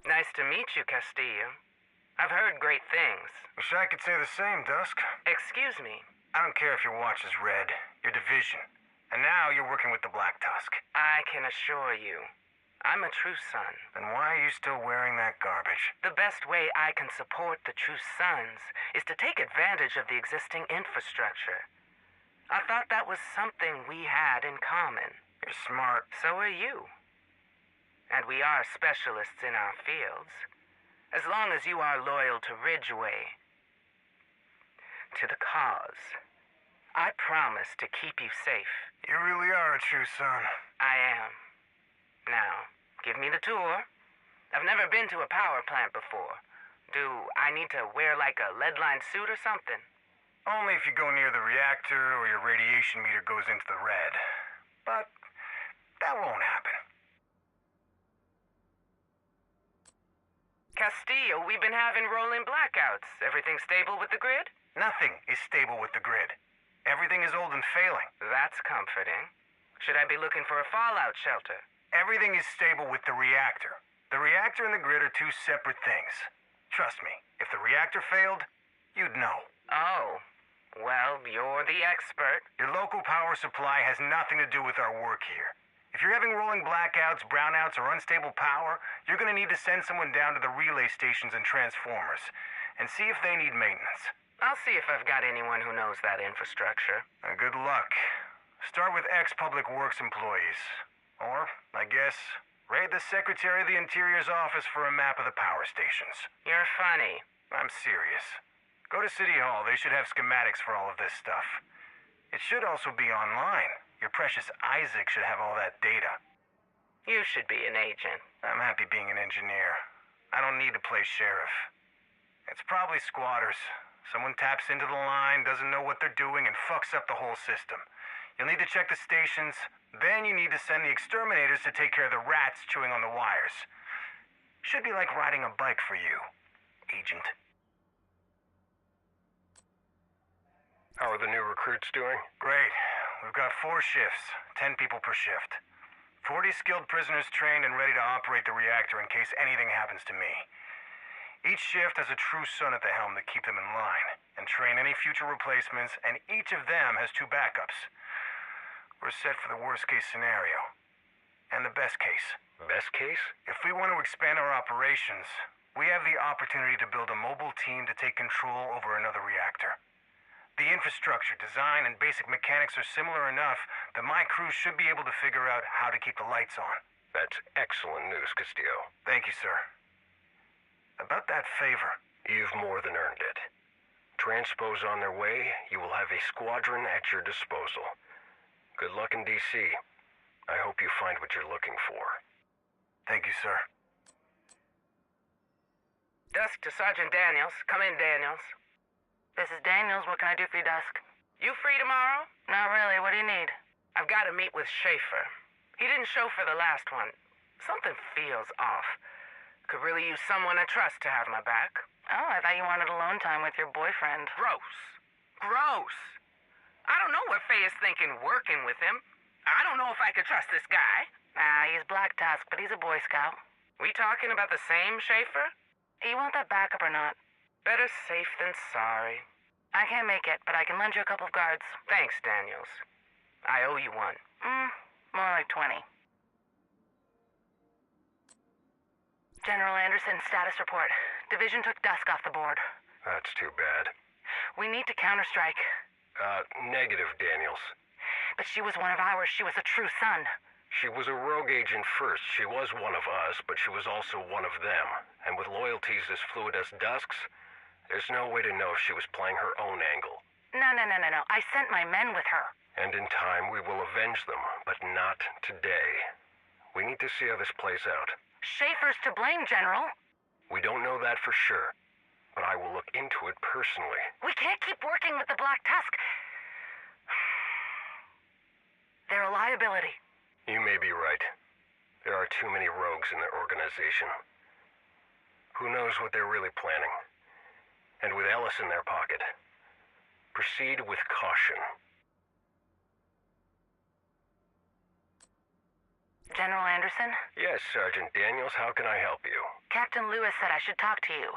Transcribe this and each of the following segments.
Nice to meet you, Castillo. I've heard great things. Wish I could say the same, Dusk. Excuse me. I don't care if your watch is red, your division. And now you're working with the Black Tusk. I can assure you, I'm a true son. Then why are you still wearing that garbage? The best way I can support the true sons is to take advantage of the existing infrastructure. I thought that was something we had in common. You're smart. So are you. And we are specialists in our fields. As long as you are loyal to Ridgeway, to the cause, I promise to keep you safe. You really are a true son. I am. Now, give me the tour. I've never been to a power plant before. Do I need to wear like a lead-lined suit or something? Only if you go near the reactor or your radiation meter goes into the red. But that won't happen. Castillo, we've been having rolling blackouts. Everything stable with the grid? Nothing is stable with the grid. Everything is old and failing. That's comforting. Should I be looking for a fallout shelter? Everything is stable with the reactor. The reactor and the grid are two separate things. Trust me, if the reactor failed, you'd know. Oh, well, you're the expert. Your local power supply has nothing to do with our work here. If you're having rolling blackouts, brownouts, or unstable power, you're gonna need to send someone down to the relay stations and transformers, and see if they need maintenance. I'll see if I've got anyone who knows that infrastructure. Good luck. Start with ex-Public Works employees. Or, I guess, raid the Secretary of the Interior's office for a map of the power stations. You're funny. I'm serious. Go to City Hall. They should have schematics for all of this stuff. It should also be online. Your precious Isaac should have all that data. You should be an agent. I'm happy being an engineer. I don't need to play sheriff. It's probably squatters. Someone taps into the line, doesn't know what they're doing, and fucks up the whole system. You'll need to check the stations. Then you need to send the exterminators to take care of the rats chewing on the wires. Should be like riding a bike for you, Agent. How are the new recruits doing? Great. We've got 4 shifts, 10 people per shift. 40 skilled prisoners trained and ready to operate the reactor in case anything happens to me. Each shift has a true son at the helm to keep them in line and train any future replacements, and each of them has 2 backups. We're set for the worst-case scenario. And the best case. Best case? If we want to expand our operations, we have the opportunity to build a mobile team to take control over another reactor. The infrastructure, design, and basic mechanics are similar enough that my crew should be able to figure out how to keep the lights on. That's excellent news, Castillo. Thank you, sir. About that favor. You've more than earned it. Transpose on their way, you will have a squadron at your disposal. Good luck in D.C. I hope you find what you're looking for. Thank you, sir. Dusk to Sergeant Daniels. Come in, Daniels. This is Daniels. What can I do for you, Dusk? You free tomorrow? Not really. What do you need? I've got to meet with Schaefer. He didn't show for the last one. Something feels off. Could really use someone I trust to have my back. Oh, I thought you wanted alone time with your boyfriend. Gross. Gross. I don't know what Faye is thinking working with him. I don't know if I could trust this guy. He's Black Tusk, but he's a Boy Scout. We talking about the same Schaefer? You want that backup or not? Better safe than sorry. I can't make it, but I can lend you a couple of guards. Thanks, Daniels. I owe you one. More like 20. General Anderson, status report. Division took Dusk off the board. That's too bad. We need to counterstrike. Negative, Daniels. But she was one of ours. She was a true son. She was a rogue agent first. She was one of us, but she was also one of them. And with loyalties as fluid as Dusk's, there's no way to know if she was playing her own angle. No. I sent my men with her. And in time, we will avenge them, but not today. We need to see how this plays out. Schaefer's to blame, General. We don't know that for sure, but I will look into it personally. We can't keep working with the Black Tusk. They're a liability. You may be right. There are too many rogues in their organization. Who knows what they're really planning? And with Ellis in their pocket, proceed with caution. General Anderson? Yes, Sergeant Daniels, how can I help you? Captain Lewis said I should talk to you.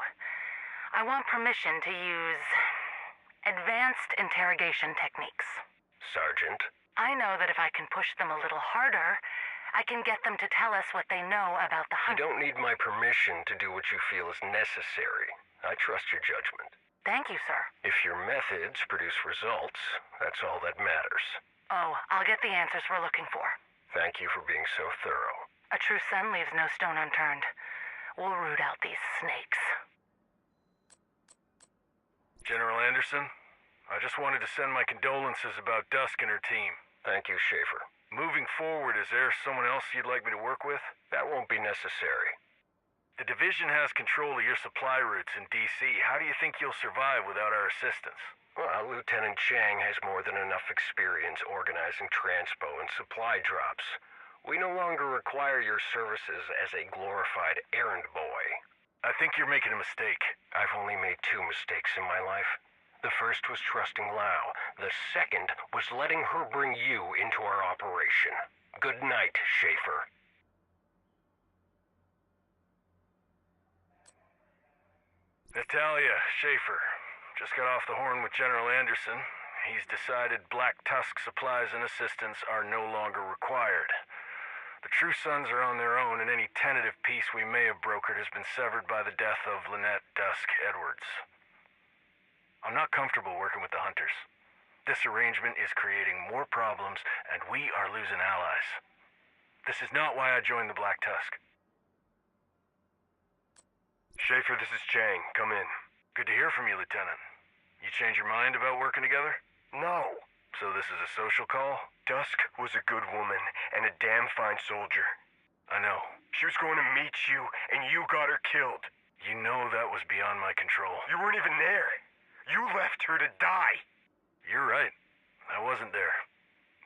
I want permission to use advanced interrogation techniques. Sergeant? I know that if I can push them a little harder, I can get them to tell us what they know about the You hunt. don't need my permission to do what you feel is necessary. I trust your judgment. Thank you, sir. If your methods produce results, that's all that matters. Oh, I'll get the answers we're looking for. Thank you for being so thorough. A true son leaves no stone unturned. We'll root out these snakes. General Anderson, I just wanted to send my condolences about Dusk and her team. Thank you, Schaefer. Moving forward, is there someone else you'd like me to work with? That won't be necessary. The division has control of your supply routes in D.C. How do you think you'll survive without our assistance? Well, Lieutenant Chang has more than enough experience organizing transpo and supply drops. We no longer require your services as a glorified errand boy. I think you're making a mistake. I've only made 2 mistakes in my life. The first was trusting Lau. The second was letting her bring you into our operation. Good night, Schaefer. Natalia, Schaefer. Just got off the horn with General Anderson. He's decided Black Tusk supplies and assistance are no longer required. The True Sons are on their own, and any tentative peace we may have brokered has been severed by the death of Lynette Dusk Edwards. I'm not comfortable working with the Hunters. This arrangement is creating more problems, and we are losing allies. This is not why I joined the Black Tusk. Schaefer, this is Chang. Come in. Good to hear from you, Lieutenant. You change your mind about working together? No. So this is a social call? Dusk was a good woman and a damn fine soldier. I know. She was going to meet you, and you got her killed. You know that was beyond my control. You weren't even there. You left her to die. You're right. I wasn't there.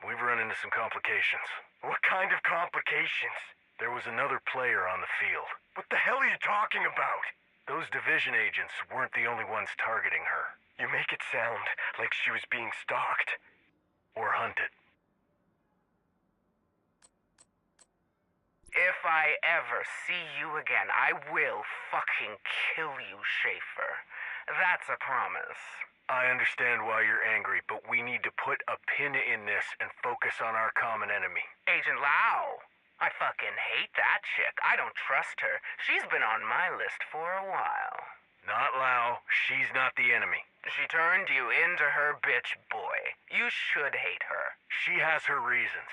We've run into some complications. What kind of complications? There was another player on the field. What the hell are you talking about? Those division agents weren't the only ones targeting her. You make it sound like she was being stalked. Or hunted. If I ever see you again, I will fucking kill you, Schaefer. That's a promise. I understand why you're angry, but we need to put a pin in this and focus on our common enemy. Agent Lau. I fucking hate that chick. I don't trust her. She's been on my list for a while. Not Lau. She's not the enemy. She turned you into her bitch boy. You should hate her. She has her reasons.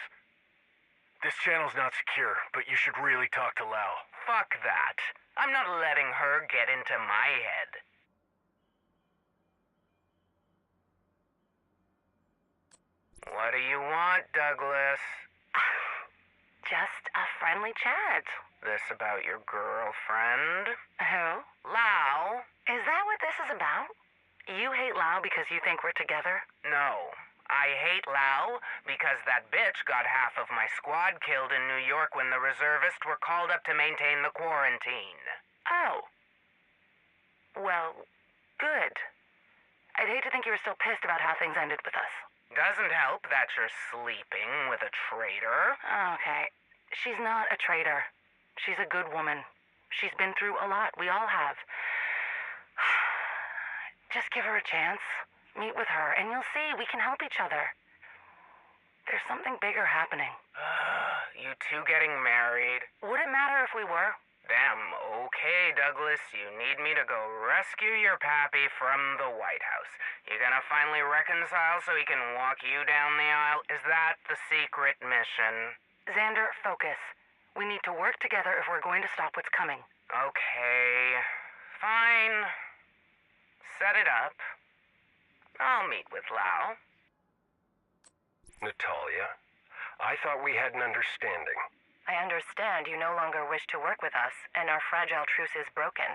This channel's not secure, but you should really talk to Lau. Fuck that. I'm not letting her get into my head. What do you want, Douglas? Just a friendly chat. This about your girlfriend? Who? Lau? Is that what this is about? You hate Lau because you think we're together? No. I hate Lau because that bitch got half of my squad killed in New York when the reservists were called up to maintain the quarantine. Oh. Well, good. I'd hate to think you were still pissed about how things ended with us. Doesn't help that you're sleeping with a traitor. Okay. She's not a traitor. She's a good woman. She's been through a lot. We all have. Just give her a chance. Meet with her, and you'll see we can help each other. There's something bigger happening. You two getting married? Would it matter if we were? Damn, okay, Douglas. You need me to go rescue your pappy from the White House. You gonna finally reconcile so he can walk you down the aisle? Is that the secret mission? Xander, focus. We need to work together if we're going to stop what's coming. Okay, fine. Set it up. I'll meet with Lau. Natalia, I thought we had an understanding. I understand you no longer wish to work with us, and our fragile truce is broken.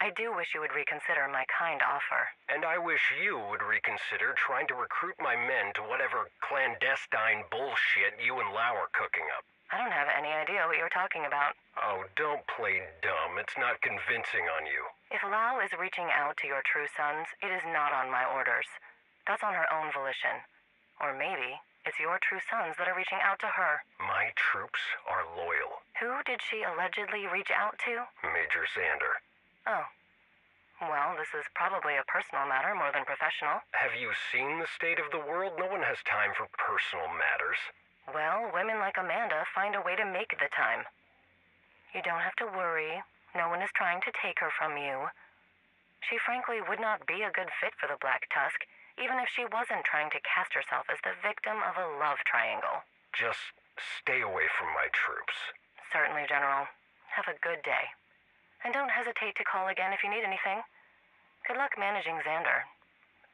I do wish you would reconsider my kind offer. And I wish you would reconsider trying to recruit my men to whatever clandestine bullshit you and Lau are cooking up. I don't have any idea what you're talking about. Oh, don't play dumb. It's not convincing on you. If Lau is reaching out to your true sons, it is not on my orders. That's on her own volition. Or maybe It's your true sons that are reaching out to her. My troops are loyal. Who did she allegedly reach out to? Major Xander. Oh. Well, this is probably a personal matter more than professional. Have you seen the state of the world? No one has time for personal matters. Well, women like Amanda find a way to make the time. You don't have to worry. No one is trying to take her from you. She frankly would not be a good fit for the Black Tusk, even if she wasn't trying to cast herself as the victim of a love triangle. Just stay away from my troops. Certainly, General. Have a good day. And don't hesitate to call again if you need anything. Good luck managing Xander.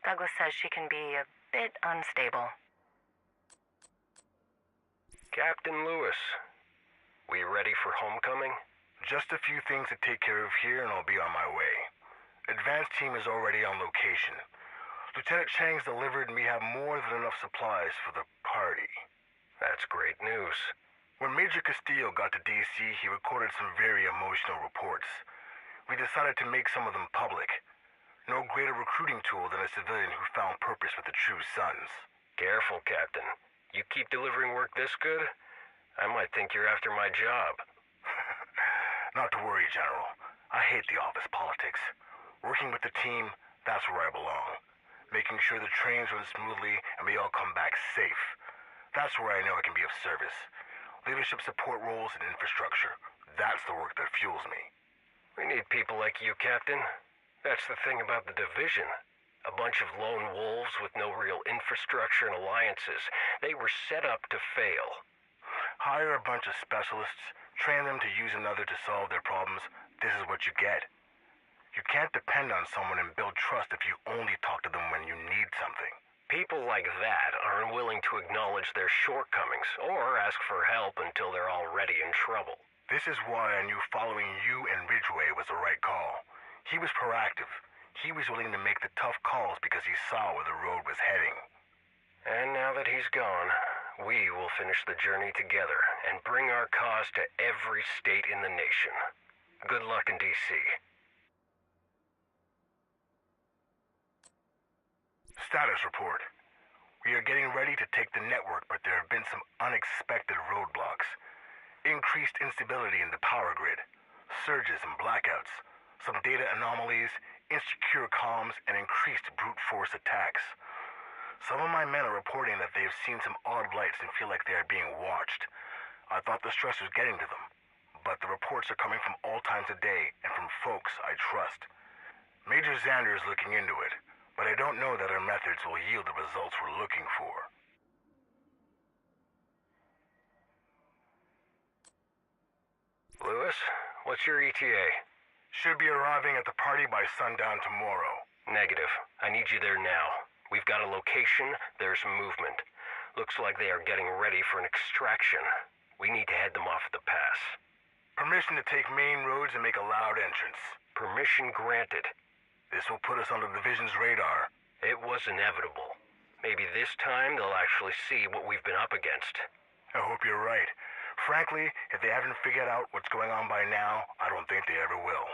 Douglas says she can be a bit unstable. Captain Lewis, we ready for homecoming? Just a few things to take care of here and I'll be on my way. Advance team is already on location. Lieutenant Chang's delivered and we have more than enough supplies for the party. That's great news. When Major Castillo got to D.C., he recorded some very emotional reports. We decided to make some of them public. No greater recruiting tool than a civilian who found purpose with the true sons. Careful, Captain. You keep delivering work this good, I might think you're after my job. Not to worry, General. I hate the office politics. Working with the team, that's where I belong. Making sure the trains run smoothly and we all come back safe. That's where I know I can be of service. Leadership support roles and infrastructure. That's the work that fuels me. We need people like you, Captain. That's the thing about the division. A bunch of lone wolves with no real infrastructure and alliances. They were set up to fail. Hire a bunch of specialists, train them to use another to solve their problems. This is what you get. You can't depend on someone and build trust if you only talk to them when you need something. People like that are unwilling to acknowledge their shortcomings or ask for help until they're already in trouble. This is why I knew following you and Ridgway was the right call. He was proactive. He was willing to make the tough calls because he saw where the road was heading. And now that he's gone, we will finish the journey together and bring our cause to every state in the nation. Good luck in D.C. Status report. We are getting ready to take the network, but there have been some unexpected roadblocks. Increased instability in the power grid, surges and blackouts, some data anomalies, insecure comms, and increased brute force attacks. Some of my men are reporting that they have seen some odd lights and feel like they are being watched. I thought the stress was getting to them, but the reports are coming from all times of day and from folks I trust. Major Xander is looking into it, but I don't know that our methods will yield the results we're looking for. Lewis, what's your ETA? Should be arriving at the party by sundown tomorrow. Negative. I need you there now. We've got a location, there's movement. Looks like they are getting ready for an extraction. We need to head them off at the pass. Permission to take main roads and make a loud entrance. Permission granted. This will put us on the division's radar. It was inevitable. Maybe this time they'll actually see what we've been up against. I hope you're right. Frankly, if they haven't figured out what's going on by now, I don't think they ever will.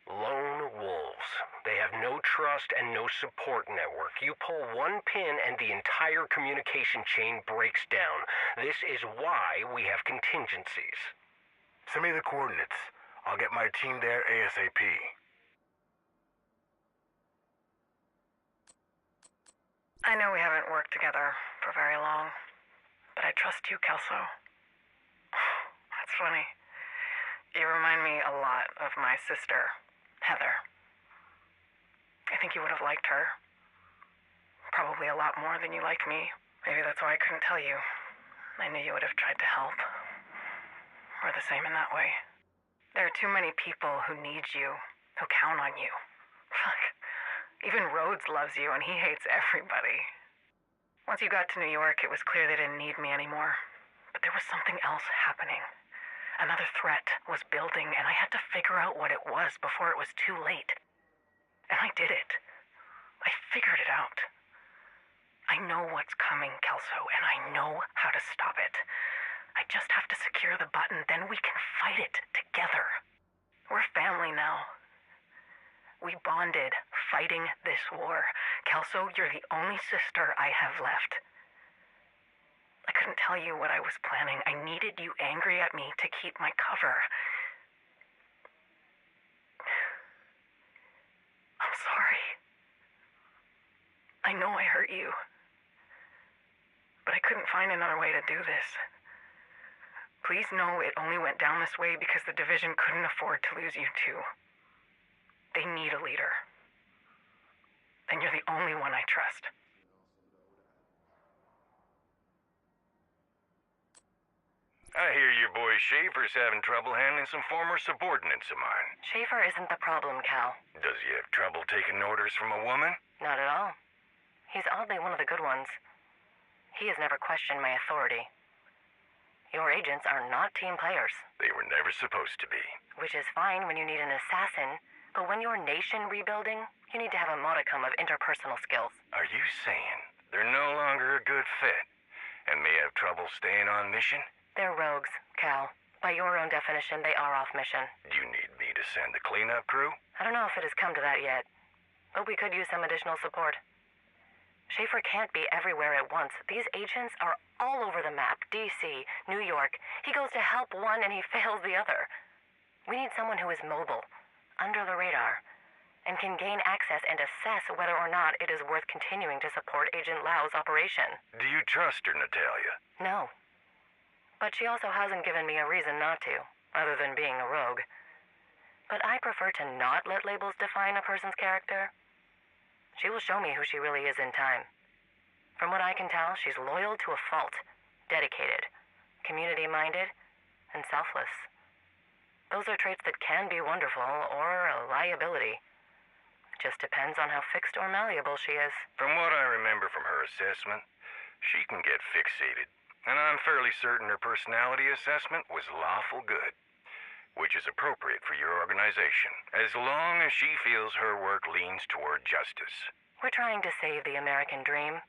Lone wolves. They have no trust and no support network. You pull one pin and the entire communication chain breaks down. This is why we have contingencies. Send me the coordinates. I'll get my team there ASAP. I know we haven't worked together for very long, but I trust you, Kelso. That's funny. You remind me a lot of my sister, Heather. I think you would have liked her. Probably a lot more than you like me. Maybe that's why I couldn't tell you. I knew you would have tried to help. We're the same in that way. There are too many people who need you, who count on you. Fuck. Even Rhodes loves you, and he hates everybody. Once you got to New York, it was clear they didn't need me anymore. But there was something else happening. Another threat was building, and I had to figure out what it was before it was too late. And I did it. I figured it out. I know what's coming, Kelso, and I know how to stop it. I just have to secure the button, then we can fight it together. We're family now. We bonded fighting this war. Kelso, you're the only sister I have left. I couldn't tell you what I was planning. I needed you angry at me to keep my cover. I'm sorry. I know I hurt you. But I couldn't find another way to do this. Please know it only went down this way because the division couldn't afford to lose you too. They need a leader. And you're the only one I trust. I hear your boy Schaefer's having trouble handling some former subordinates of mine. Schaefer isn't the problem, Cal. Does he have trouble taking orders from a woman? Not at all. He's oddly one of the good ones. He has never questioned my authority. Your agents are not team players. They were never supposed to be. Which is fine when you need an assassin, but when you're nation rebuilding, you need to have a modicum of interpersonal skills. Are you saying they're no longer a good fit and may have trouble staying on mission? They're rogues, Cal. By your own definition, they are off mission. Do you need me to send the cleanup crew? I don't know if it has come to that yet, but we could use some additional support. Schaefer can't be everywhere at once. These agents are all over the map. D.C., New York. He goes to help one and he fails the other. We need someone who is mobile, under the radar, and can gain access and assess whether or not it is worth continuing to support Agent Lau's operation. Do you trust her, Natalia? No. But she also hasn't given me a reason not to, other than being a rogue. But I prefer to not let labels define a person's character. She will show me who she really is in time. From what I can tell, she's loyal to a fault, dedicated, community-minded, and selfless. Those are traits that can be wonderful or a liability. It just depends on how fixed or malleable she is. From what I remember from her assessment, she can get fixated. And I'm fairly certain her personality assessment was lawful good, which is appropriate for your organization, as long as she feels her work leans toward justice. We're trying to save the American dream.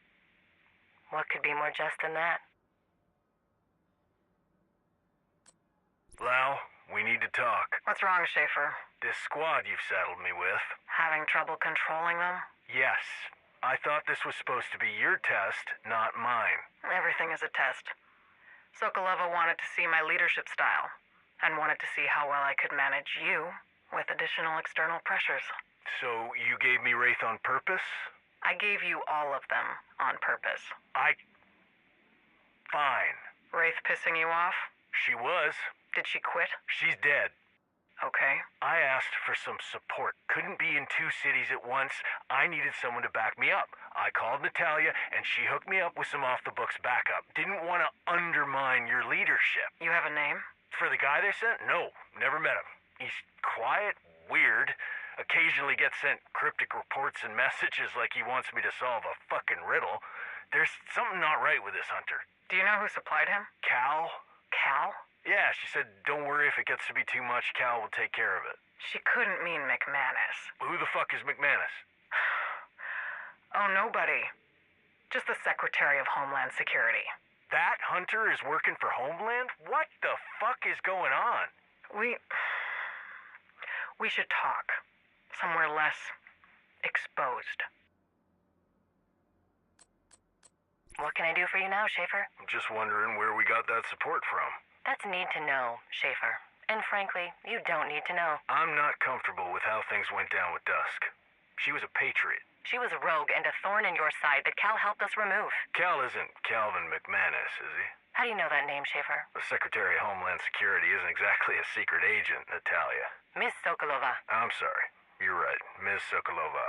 What could be more just than that? Lau, we need to talk. What's wrong, Schaefer? This squad you've saddled me with. Having trouble controlling them? Yes. I thought this was supposed to be your test, not mine. Everything is a test. Sokolova wanted to see my leadership style, and wanted to see how well I could manage you with additional external pressures. So you gave me Wraith on purpose? I gave you all of them on purpose. Fine. Wraith pissing you off? She was. Did she quit? She's dead. Okay. I asked for some support. Couldn't be in two cities at once. I needed someone to back me up. I called Natalia, and she hooked me up with some off-the-books backup. Didn't want to undermine your leadership. You have a name? For the guy they sent? No, never met him. He's quiet, weird, occasionally gets sent cryptic reports and messages like he wants me to solve a fucking riddle. There's something not right with this hunter. Do you know who supplied him? Cal? Cal? Yeah, she said, don't worry if it gets to be too much, Cal will take care of it. She couldn't mean McManus. Who the fuck is McManus? Oh, nobody. Just the Secretary of Homeland Security. That hunter is working for Homeland? What the fuck is going on? We should talk. Somewhere less exposed. What can I do for you now, Schaefer? I'm just wondering where we got that support from. That's need to know, Schaefer. And frankly, you don't need to know. I'm not comfortable with how things went down with Dusk. She was a patriot. She was a rogue and a thorn in your side that Cal helped us remove. Cal isn't Calvin McManus, is he? How do you know that name, Schaefer? The Secretary of Homeland Security isn't exactly a secret agent, Natalia. Miss Sokolova. I'm sorry. You're right. Ms. Sokolova.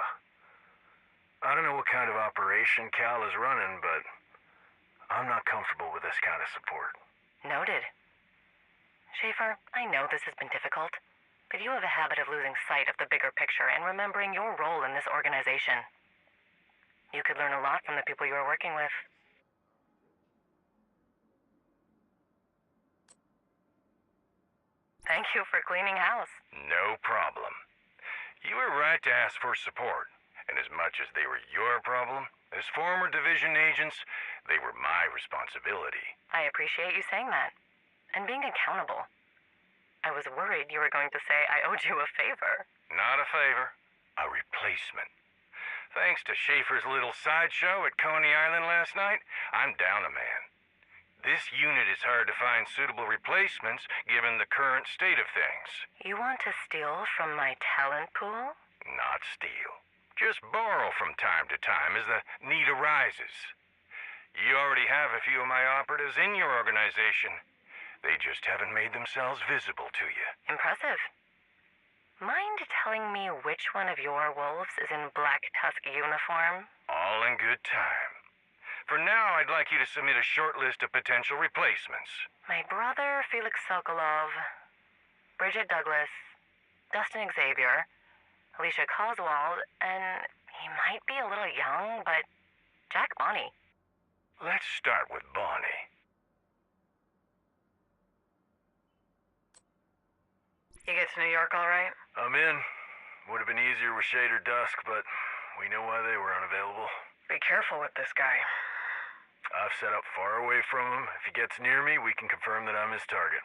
I don't know what kind of operation Cal is running, but I'm not comfortable with this kind of support. Noted. Schaefer, I know this has been difficult, but you have a habit of losing sight of the bigger picture and remembering your role in this organization. You could learn a lot from the people you are working with. Thank you for cleaning house. No problem. You were right to ask for support, and as much as they were your problem, as former division agents, they were my responsibility. I appreciate you saying that. And being accountable. I was worried you were going to say I owed you a favor. Not a favor, a replacement. Thanks to Schaefer's little sideshow at Coney Island last night, I'm down a man. This unit is hard to find suitable replacements given the current state of things. You want to steal from my talent pool? Not steal. Just borrow from time to time as the need arises. You already have a few of my operatives in your organization. They just haven't made themselves visible to you. Impressive. Mind telling me which one of your wolves is in Black Tusk uniform? All in good time. For now, I'd like you to submit a short list of potential replacements. My brother, Felix Sokolov, Bridget Douglas, Dustin Xavier, Alicia Coswald, and he might be a little young, but Jack Bonnie. Let's start with Bonnie. You get to New York all right? I'm in. Would have been easier with Shade or Dusk, but we know why they were unavailable. Be careful with this guy. I've set up far away from him. If he gets near me, we can confirm that I'm his target.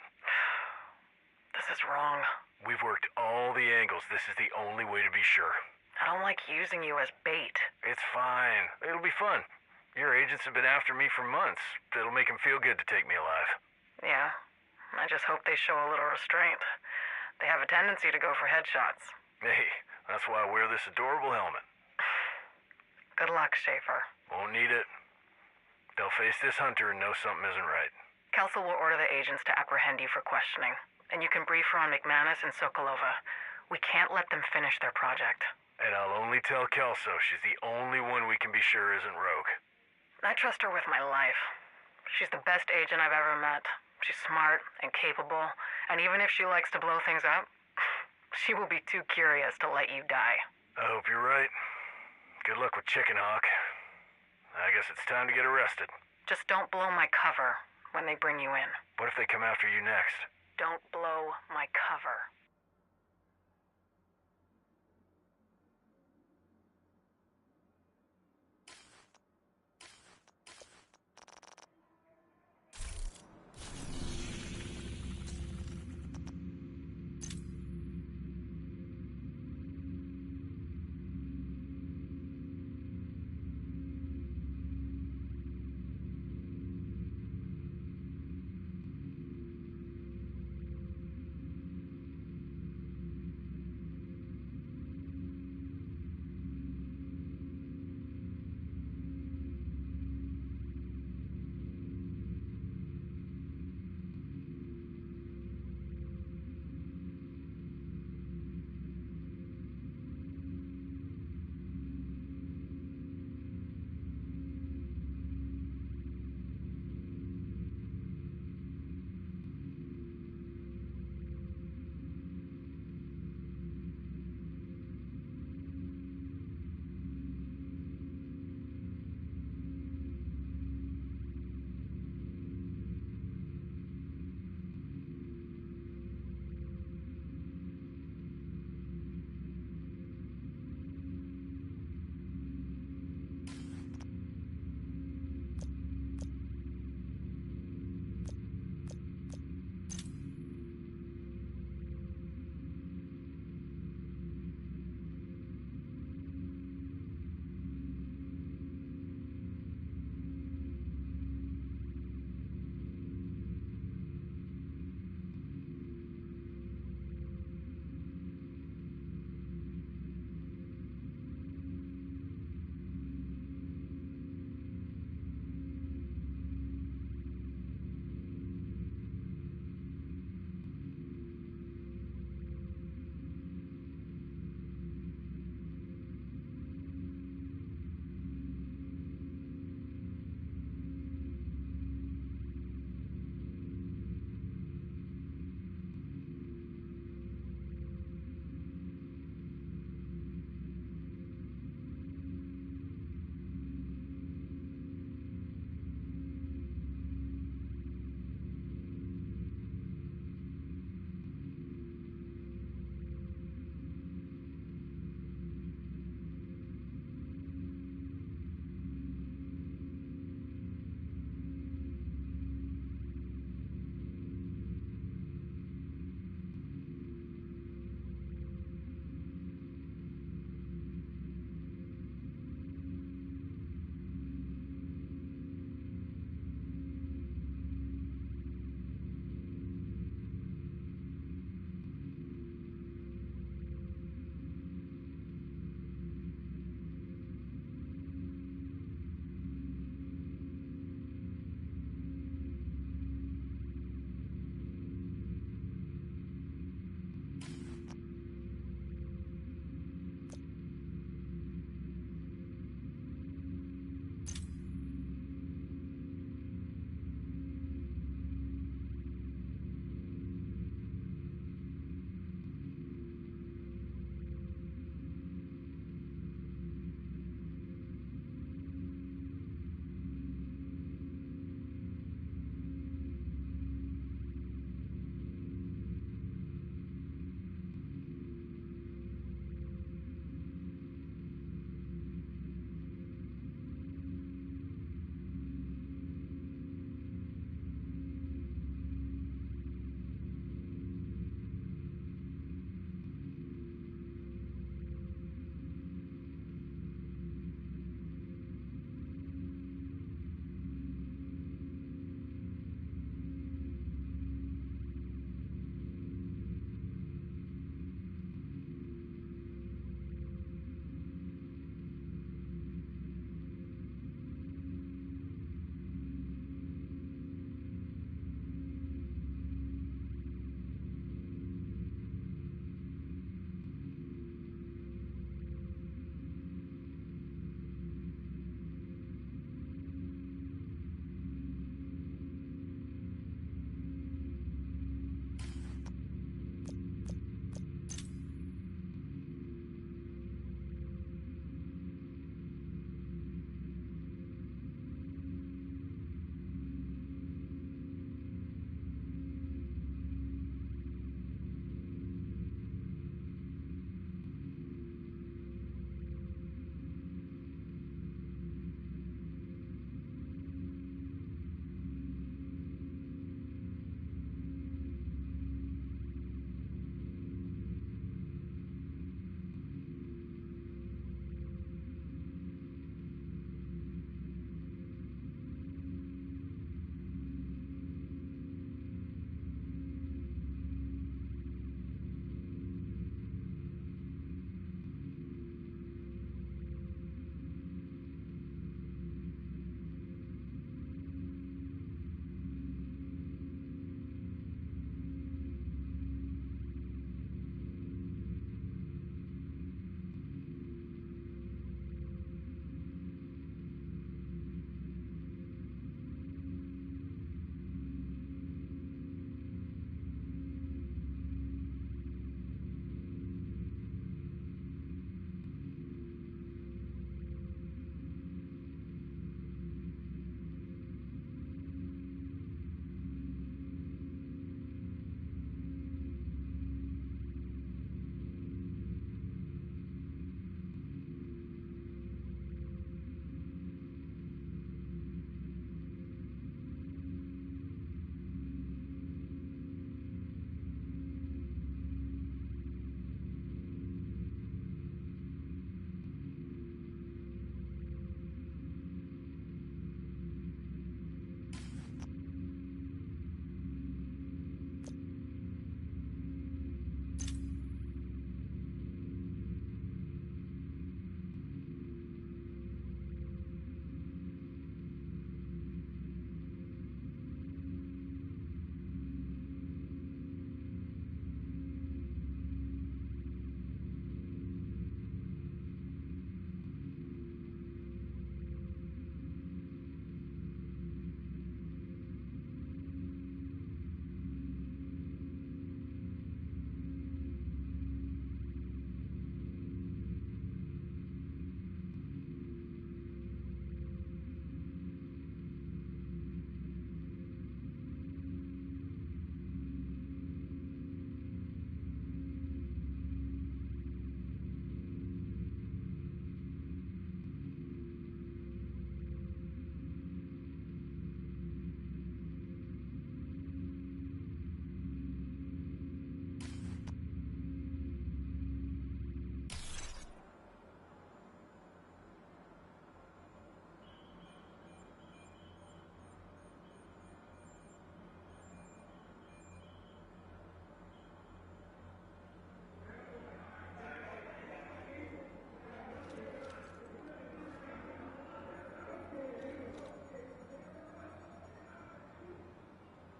This is wrong. We've worked all the angles. This is the only way to be sure. I don't like using you as bait. It's fine. It'll be fun. Your agents have been after me for months. It'll make them feel good to take me alive. Yeah, I just hope they show a little restraint. They have a tendency to go for headshots. Hey, that's why I wear this adorable helmet. Good luck, Schaefer. Won't need it. They'll face this hunter and know something isn't right. Kelso will order the agents to apprehend you for questioning, and you can brief her on McManus and Sokolova. We can't let them finish their project. And I'll only tell Kelso she's the only one we can be sure isn't rogue. I trust her with my life. She's the best agent I've ever met. She's smart and capable, and even if she likes to blow things up, she will be too curious to let you die. I hope you're right. Good luck with Chicken Hawk. I guess it's time to get arrested. Just don't blow my cover when they bring you in. What if they come after you next? Don't blow my cover.